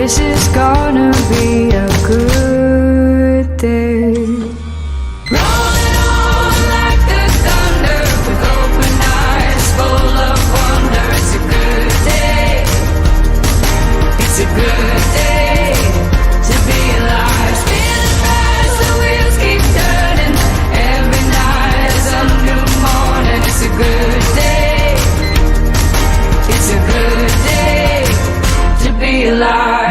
This is gonna be a good day. Rolling on like the thunder with open eyes full of wonder. It's a good day. It's a good day to be alive. Spinning fast, the wheels keep turning. Every night is a new morning. It's a good day. It's a good day to be alive.